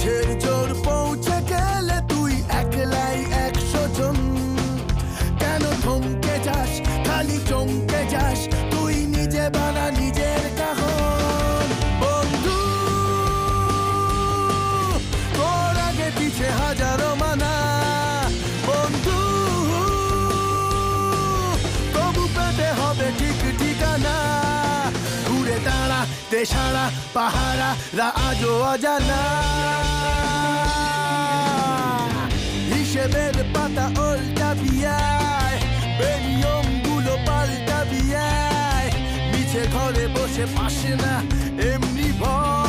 গাছের জোর পৌঁছে গেলে তুই একলাই 100 জন কেন থমকে যাস খালি চমকে যাস তুই নিজে বানা নিজের কাহন বন্ধু তোর আগে পিছে হাজারো মানা বন্ধু তবু পেতে হবে ঠিক ঠিকানা ঘুরে দাঁড়া দেশারা পাহারা রা আজও অজানা হিসেবের পাতা উল্টা বিয়ায় বেনিয়ম গুলো পাল্টা বিয়ায় নিচে ঘরে বসে পাশে না এমনি ভয়